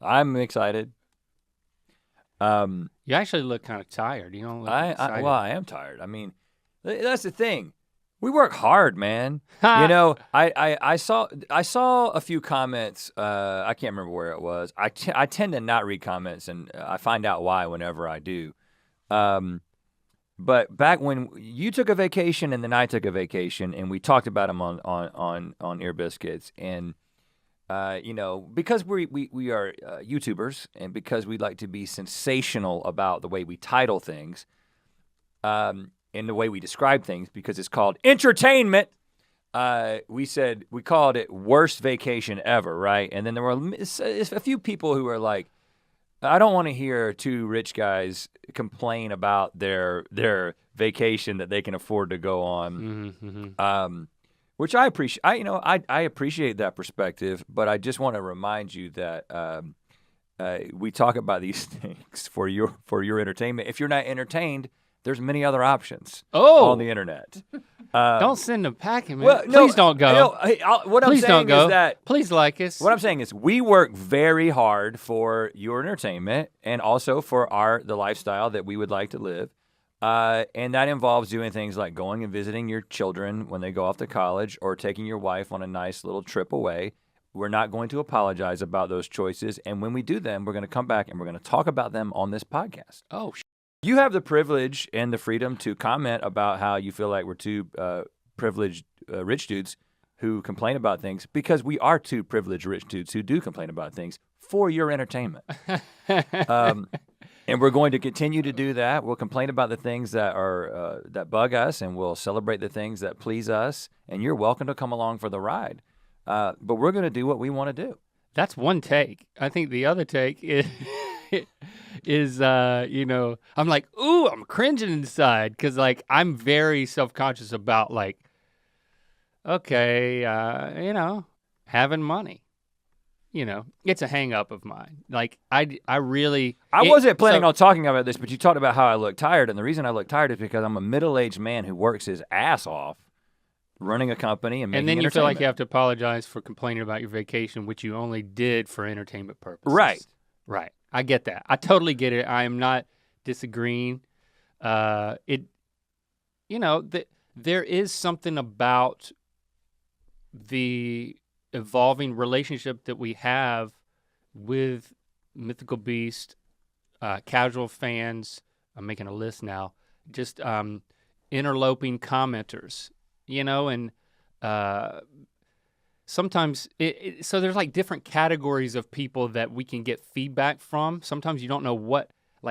I'm excited. You actually look kind of tired. You don't look excited. I am tired. I mean, that's the thing. We work hard, man. Ha! You know, I saw a few comments. I can't remember where it was. I tend to not read comments, and I find out why whenever I do. But back when you took a vacation and then I took a vacation, and we talked about them on Ear Biscuits, and you know, because we are YouTubers, and because we like to be sensational about the way we title things, and the way we describe things, because it's called entertainment. We called it worst vacation ever, right? And then there were a few people who were like, I don't want to hear two rich guys complain about their vacation that they can afford to go on. Mm-hmm. Which I appreciate. I appreciate that perspective, but I just want to remind you that we talk about these things for your entertainment. If you're not entertained, there's many other options on the internet. Don't send them packing, man. Well, no, please don't go. What I'm Please saying don't go. is that please like us. what I'm saying is we work very hard for your entertainment and also for the lifestyle that we would like to live. And that involves doing things like going and visiting your children when they go off to college, or taking your wife on a nice little trip away. We're not going to apologize about those choices. And when we do them, we're going to come back and we're going to talk about them on this podcast. Oh, You have the privilege and the freedom to comment about how you feel like we're two privileged rich dudes who complain about things, because we are two privileged rich dudes who do complain about things for your entertainment. And we're going to continue to do that. We'll complain about the things that are that bug us, and we'll celebrate the things that please us. And you're welcome to come along for the ride. But we're going to do what we want to do. That's one take. I think the other take is I'm like, ooh, I'm cringing inside, because like I'm very self-conscious about like, okay, having money. It's a hang up of mine. Like I wasn't planning on talking about this, but you talked about how I look tired, and the reason I look tired is because I'm a middle-aged man who works his ass off running a company and making then you feel like entertainment. you have to apologize for complaining about your vacation, which you only did for entertainment purposes. Right. I get that. I totally get it. I am not disagreeing. There is something about the evolving relationship that we have with Mythical Beast, casual fans. I'm making a list now. Just interloping commenters, and sometimes so there's like different categories of people that we can get feedback from. Sometimes you don't know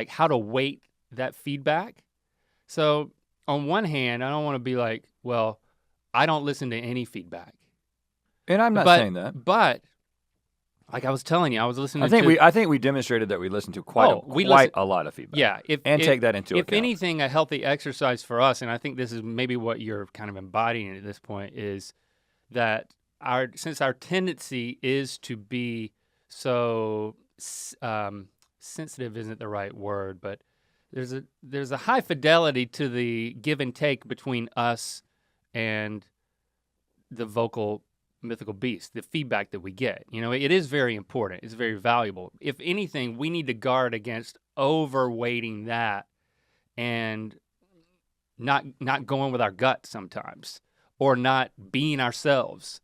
how to weight that feedback. So on one hand, I don't want to be like, well, I don't listen to any feedback. And I'm not saying that. But like I was telling you, I was listening I think we demonstrated that we listened to quite a lot of feedback. Yeah. Take that into account. If anything, a healthy exercise for us, and I think this is maybe what you're kind of embodying at this point, is that since our tendency is to be so sensitive isn't the right word, but there's a high fidelity to the give and take between us and the vocal Mythical Beast, the feedback that we get. It is very important. It's very valuable. If anything, we need to guard against overweighting that and not going with our gut sometimes, or not being ourselves,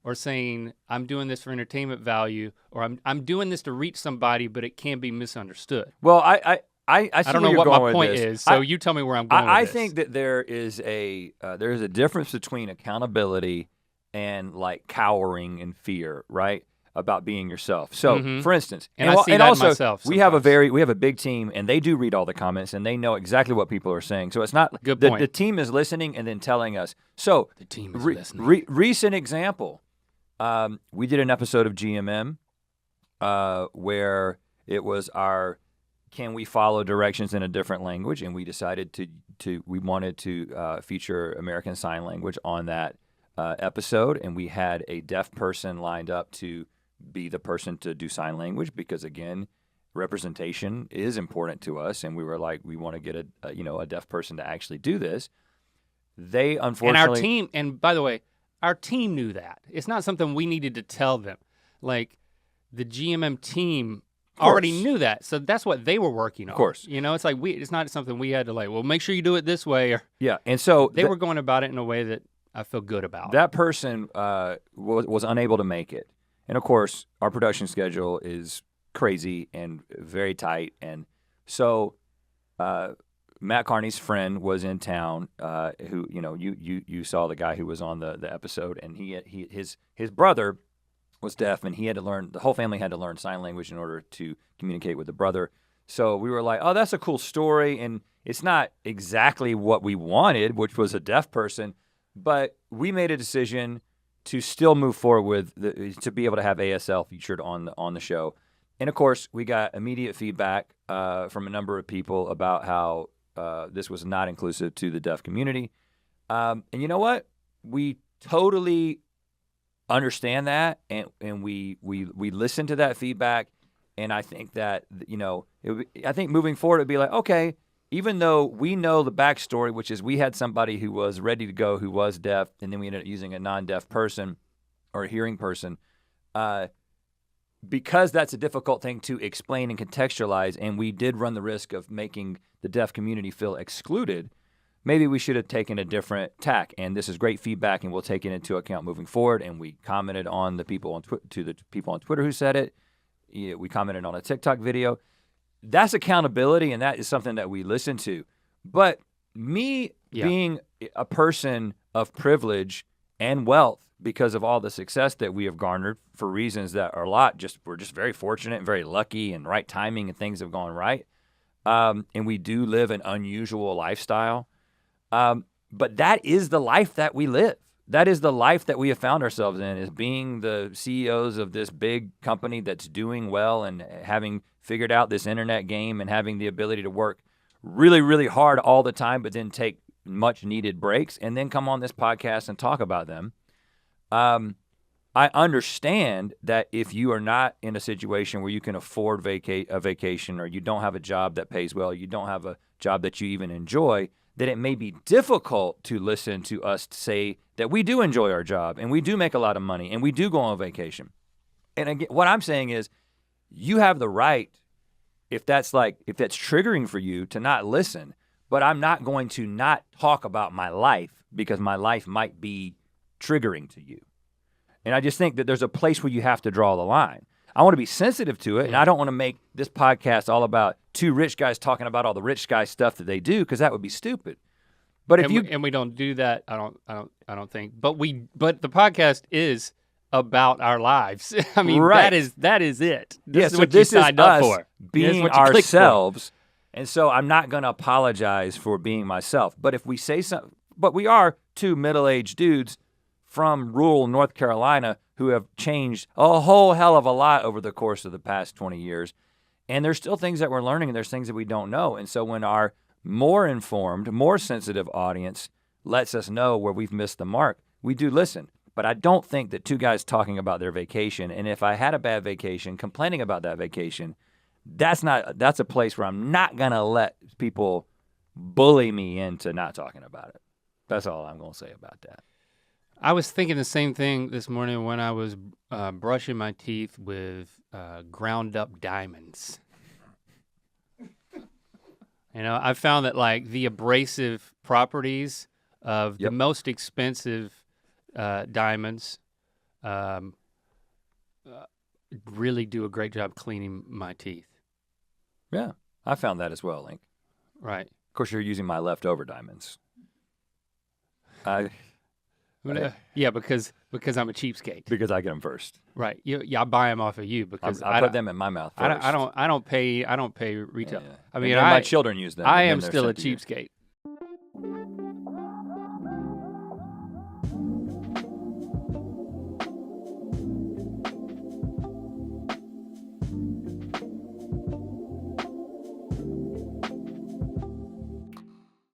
or saying, I'm doing this for entertainment value, or I'm doing this to reach somebody, but it can be misunderstood. Well, I don't know what my point is, so you tell me where I'm going with this. I think that there is a difference between accountability and like cowering and fear, right? About being yourself. So, for instance, and I see that also, myself sometimes. we have a big team, and they do read all the comments, and they know exactly what people are saying. So it's not good point. The team is listening and then telling us. So the team is listening. Recent example, we did an episode of GMM where it was our can we follow directions in a different language, and we decided we wanted to feature American Sign Language on that episode, and we had a deaf person lined up to be the person to do sign language, because again, representation is important to us, and we were like, we want to get a deaf person to actually do this. They unfortunately, and our team, and by the way, our team knew that. It's not something we needed to tell them. Like the GMM team already knew that. So that's what they were working on. Of course. You know, it's like it's not something we had to like, well, make sure you do it this way. Or Yeah, and so they were going about it in a way that I feel good about. That person was unable to make it. And of course, our production schedule is crazy and very tight. And so Matt Carney's friend was in town, who, you know, you saw the guy who was on the episode, and his brother was deaf, and the whole family had to learn sign language in order to communicate with the brother. So we were like, oh, that's a cool story, and it's not exactly what we wanted, which was a deaf person, but we made a decision to still move forward to be able to have ASL featured on the show. And of course, we got immediate feedback from a number of people about how this was not inclusive to the deaf community. And you know what? We totally understand that, and we listen to that feedback. And I think that, you know, I think moving forward, it'd be like, okay, even though we know the backstory, which is we had somebody who was ready to go who was deaf, and then we ended up using a non-deaf person or a hearing person, because that's a difficult thing to explain and contextualize, and we did run the risk of making the deaf community feel excluded, maybe we should have taken a different tack. And this is great feedback, and we'll take it into account moving forward. And we commented on the people on Twitter who said it. We commented on a TikTok video. That's accountability, and that is something that we listen to. But me being a person of privilege and wealth because of all the success that we have garnered for reasons that are we're just very fortunate and very lucky, and right timing and things have gone right. And we do live an unusual lifestyle. But that is the life that we live. That is the life that we have found ourselves in, is being the CEOs of this big company that's doing well and having figured out this internet game and having the ability to work really, really hard all the time, but then take much needed breaks and then come on this podcast and talk about them. I understand that if you are not in a situation where you can afford a vacation, or you don't have a job that pays well, you don't have a job that you even enjoy, that it may be difficult to listen to us say that we do enjoy our job and we do make a lot of money and we do go on vacation. And again, what I'm saying is, you have the right, if that's triggering for you, to not listen, but I'm not going to not talk about my life because my life might be triggering to you. And I just think that there's a place where you have to draw the line. I want to be sensitive to it, and I don't want to make this podcast all about two rich guys talking about all the rich guy stuff that they do, because that would be stupid. But if we don't do that, I don't think. But the podcast is about our lives. I mean, right. that is it. This is so what this you signed is up us for. Being ourselves. And so I'm not going to apologize for being myself. But if we say something, but we are two middle-aged dudes from rural North Carolina who have changed a whole hell of a lot over the course of the past 20 years. And there's still things that we're learning, and there's things that we don't know. And so when our more informed, more sensitive audience lets us know where we've missed the mark, we do listen. But I don't think that two guys talking about their vacation, and if I had a bad vacation, complaining about that vacation, that's a place where I'm not gonna let people bully me into not talking about it. That's all I'm gonna say about that. I was thinking the same thing this morning when I was brushing my teeth with ground up diamonds. You know, I found that like the abrasive properties of the most expensive diamonds really do a great job cleaning my teeth. Yeah, I found that as well, Link. Right. Of course, you're using my leftover diamonds. Yeah, because I'm a cheapskate. Because I get them first. Right. I buy them off of you because I put them in my mouth first. I don't pay retail. Yeah. I mean, my children use them. I am still a cheapskate.